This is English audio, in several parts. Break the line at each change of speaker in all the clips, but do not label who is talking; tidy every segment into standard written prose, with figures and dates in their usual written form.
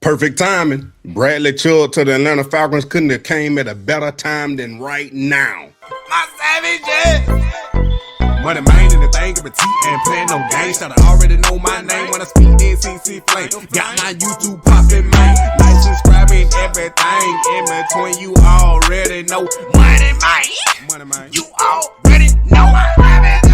Perfect timing. Bradley Chubb to the Atlanta Falcons couldn't have came at a better time than right now.
My savages! Money man in the thing of a T and playing no games. Should I already know my name when I speak NCC flame. Got my YouTube poppin', man. Like, subscribe, and everything in between. You already know. Money man. Money man. You already know my savages.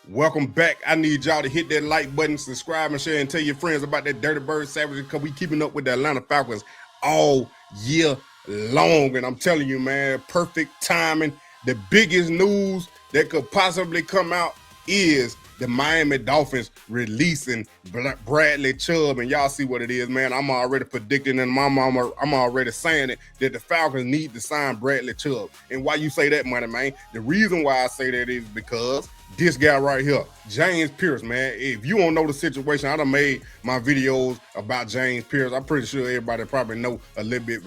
Welcome back. I need y'all to hit that like button, subscribe, and share, and tell your friends about that Dirty Bird Savages, because we keeping up with the Atlanta Falcons all year long. And I'm telling you, man, perfect timing. The biggest news that could possibly come out is the Miami Dolphins releasing Bradley Chubb. And y'all see what it is, man. I'm already predicting, and I'm already saying it, that the Falcons need to sign Bradley Chubb. And why you say that, money man? The reason why I say that is because this guy right here, James Pierce, man. If you don't know the situation, I done made my videos about James Pierce. I'm pretty sure everybody probably know a little bit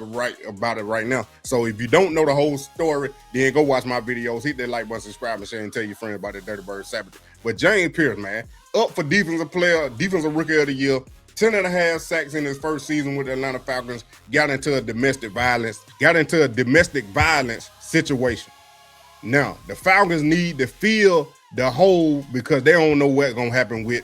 about it right now. So if you don't know the whole story, then go watch my videos. Hit that like button, subscribe, and share, and tell your friends about the Dirty Bird Savages. But James Pierce, man, up for defensive rookie of the year. 10.5 sacks in his first season with the Atlanta Falcons. Got into a domestic violence situation. Now, the Falcons need to fill the hole because they don't know what's going to happen with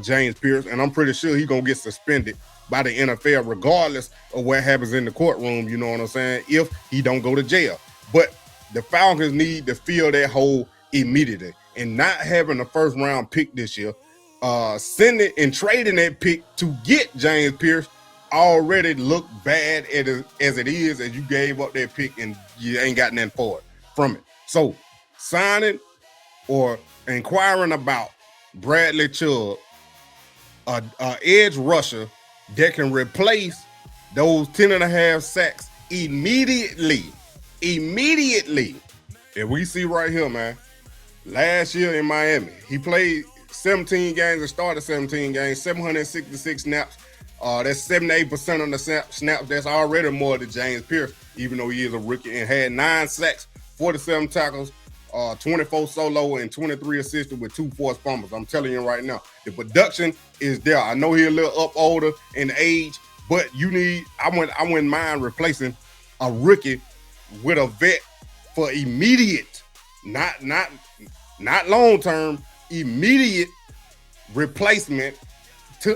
James Pierce. And I'm pretty sure he's going to get suspended by the NFL regardless of what happens in the courtroom, you know what I'm saying, if he don't go to jail. But the Falcons need to fill that hole immediately. And not having a first-round pick this year, sending and trading that pick to get James Pierce already look bad as it is, as you gave up that pick and you ain't got nothing for it from it. So signing or inquiring about Bradley Chubb, a edge rusher that can replace those 10.5 sacks immediately. And we see right here, man, last year in Miami, he played 17 games and started 17 games, 766 snaps. That's 78% of the snaps. That's already more than James Pierce, even though he is a rookie, and had 9 sacks, 47 tackles, 24 solo, and 23 assisted with 2 forced fumbles. I'm telling you right now, the production is there. I know he's a little up older in age, but I wouldn't mind replacing a rookie with a vet for immediate, not long term, immediate replacement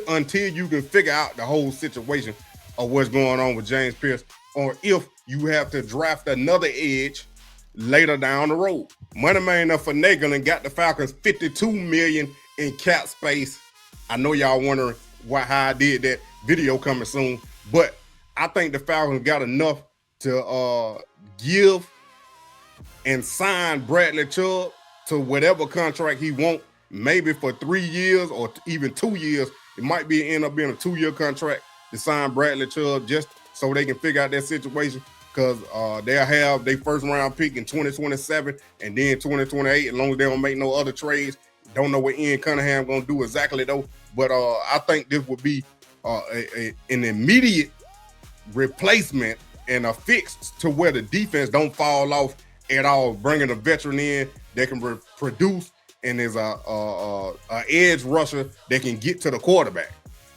until you can figure out the whole situation of what's going on with James Pierce, or if you have to draft another edge later down the road. Money man up for finagling got the Falcons $52 million in cap space. I know y'all wondering how I did that. Video coming soon, but I think the Falcons got enough to give and sign Bradley Chubb to whatever contract he wants, maybe for 3 years or even 2 years. It might end up being a 2-year contract to sign Bradley Chubb, just so they can figure out that situation, because they'll have their first-round pick in 2027 and then 2028, as long as they don't make no other trades. Don't know what Ian Cunningham going to do exactly, though, but I think this would be an immediate replacement and a fix to where the defense don't fall off at all, bringing a veteran in that can produce and is a edge rusher that can get to the quarterback.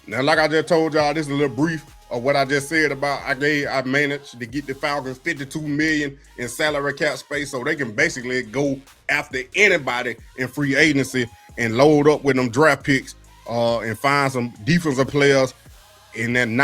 Now, like I just told y'all, this is a little brief of what I just said about I managed to get the Falcons $52 million in salary cap space, so they can basically go after anybody in free agency and load up with them draft picks and find some defensive players, and then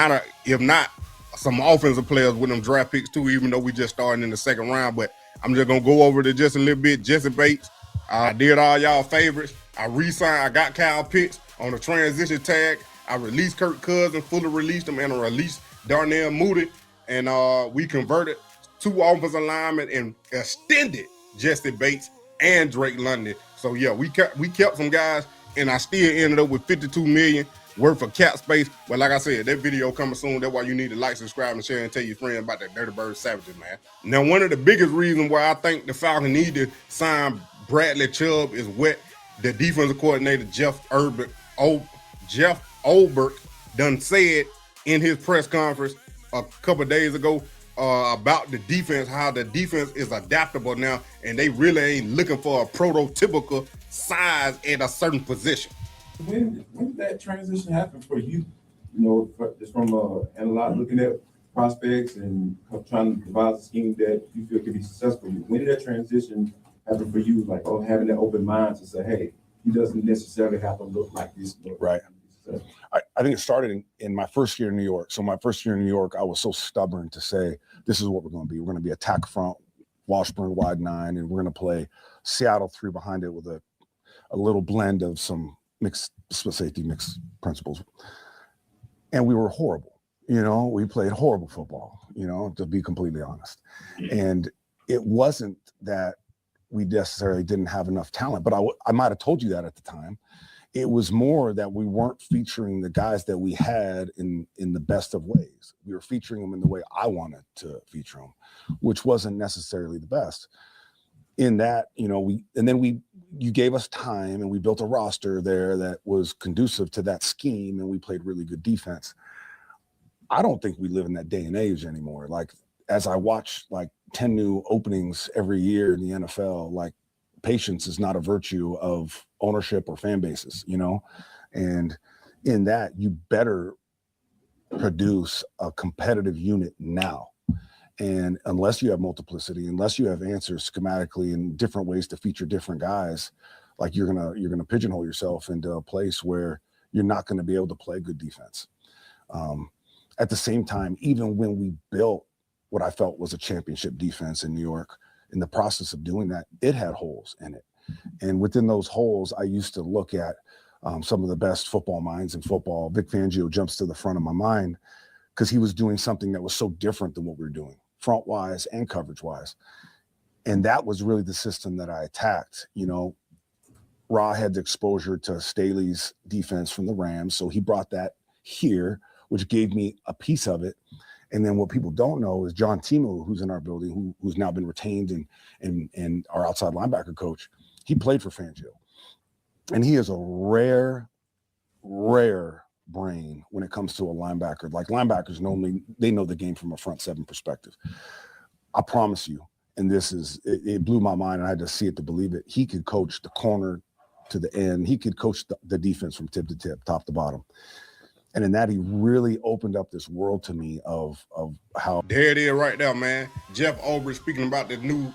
if not some offensive players with them draft picks too, even though we just starting in the second round. But I'm just gonna go over it just a little bit. Jesse Bates, I did all y'all favorites. I re-signed. I got Kyle Pitts on the transition tag. I released Kirk Cousins, fully released him, and I released Darnell Mooney. And we converted 2 offensive linemen and extended Jesse Bates and Drake London. So yeah, we kept some guys, and I still ended up with $52 million worth of cap space. But like I said, that video coming soon. That's why you need to like, subscribe, and share, and tell your friends about that Dirty Bird Savages, man. Now, one of the biggest reasons why I think the Falcons need to sign Bradley Chubb is what the defensive coordinator Jeff Ulbrich done said in his press conference a couple days ago. about the defense, how the defense is adaptable now, and they really ain't looking for a prototypical size at a certain position.
When did that transition happen for you? You know, just from looking at prospects and trying to devise a scheme that you feel could be successful. When did that transition happen for you? Like, having that open mind to say, hey, he doesn't necessarily have to look like this.
Right. I think it started in my first year in New York. So my first year in New York, I was so stubborn to say, this is what we're going to be. We're going to be attack front, Washburn wide 9, and we're going to play Seattle 3 behind it with a little blend of some mixed split safety, mixed principles. And we were horrible. We played horrible football, to be completely honest. And it wasn't that we necessarily didn't have enough talent, but I might have told you that at the time. It was more that we weren't featuring the guys that we had in the best of ways. We were featuring them in the way I wanted to feature them, which wasn't necessarily the best. In that, you gave us time and we built a roster there that was conducive to that scheme, and we played really good defense. I don't think we live in that day and age anymore. Like, as I watch 10 new openings every year in the NFL, patience is not a virtue of ownership or fan bases, and in that you better produce a competitive unit now. And unless you have multiplicity, unless you have answers schematically and different ways to feature different guys, you're gonna pigeonhole yourself into a place where you're not going to be able to play good defense. At the same time, even when we built what I felt was a championship defense in New York, in the process of doing that, it had holes in it. And within those holes, I used to look at some of the best football minds in football. Vic Fangio jumps to the front of my mind because he was doing something that was so different than what we were doing, front-wise and coverage-wise. And that was really the system that I attacked. Ra had the exposure to Staley's defense from the Rams, so he brought that here, which gave me a piece of it. And then what people don't know is John Timu, who's in our building, who's now been retained and our outside linebacker coach, he played for Fangio. And he is a rare brain when it comes to a linebacker. Linebackers normally, they know the game from a front seven perspective. I promise you, and it blew my mind, and I had to see it to believe it. He could coach the corner to the end. He could coach the defense from tip to tip, top to bottom. And in that, he really opened up this world to me of how.
There it is right there, man. Jeff Ulbrich speaking about the new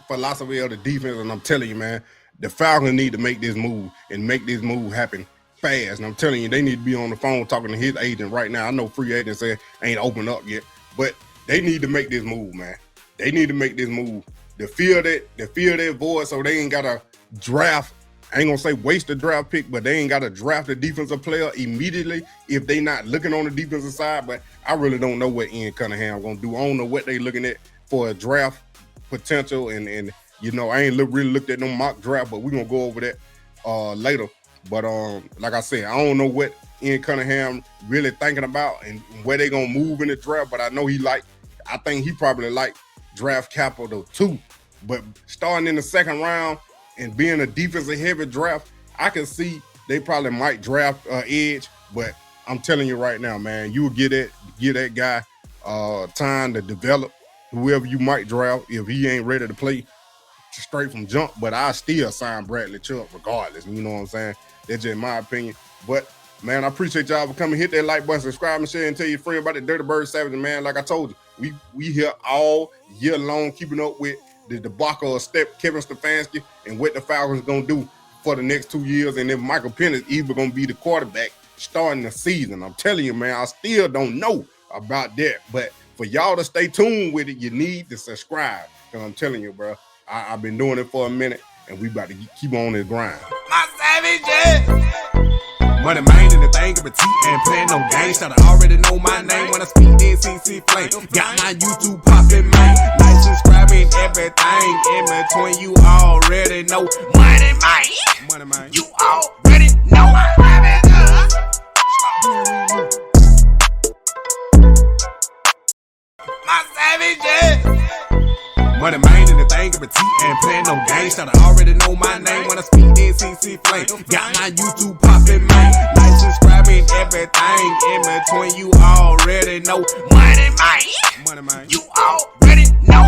philosophy of the defense. And I'm telling you, man, the Falcons need to make this move and make this move happen fast. And I'm telling you, they need to be on the phone talking to his agent right now. I know free agents ain't opened up yet, but they need to make this move, man. They need to make this move. To fill that void so they ain't got to draft. I ain't gonna say waste the draft pick, but they ain't got to draft a defensive player immediately if they not looking on the defensive side. But I really don't know what Ian Cunningham gonna do. I don't know what they looking at for a draft potential, and I ain't really looked at no mock draft, but we're gonna go over that later. But like I said, I don't know what Ian Cunningham really thinking about and where they gonna move in the draft. But I know I think he probably like draft capital too. But starting in the second round and being a defensive heavy draft, I can see they probably might draft edge, but I'm telling you right now, man, you will give that guy time to develop whoever you might draft if he ain't ready to play straight from jump. But I still sign Bradley Chubb regardless. You know what I'm saying? That's just my opinion. But man, I appreciate y'all for coming. Hit that like button, subscribe, and share, and tell your friend about the Dirty Bird Savage. Man, like I told you, we here all year long keeping up with the debacle of Kevin Stefanski and what the Falcons gonna do for the next 2 years, and if Michael Penix either gonna be the quarterback starting the season. I'm telling you, man, I still don't know about that. But for y'all to stay tuned with it, you need to subscribe. Because I'm telling you, bro, I've been doing it for a minute, and we about to keep on this grind.
My savage, MONEYMANE and the thing of a T and playing no games. Should already know my name when I speak NCC flame. Got my YouTube poppin', man. Like, subscribe, and everything in between. You already know MONEYMANE. You already know my savage, MONEYMANE and the thing of a T and playing no games. Should already know my name when I speak NCC CC flame. Got my YouTube poppin', man. Like, subscribing, everything in between. You already know. Money, man. You already know.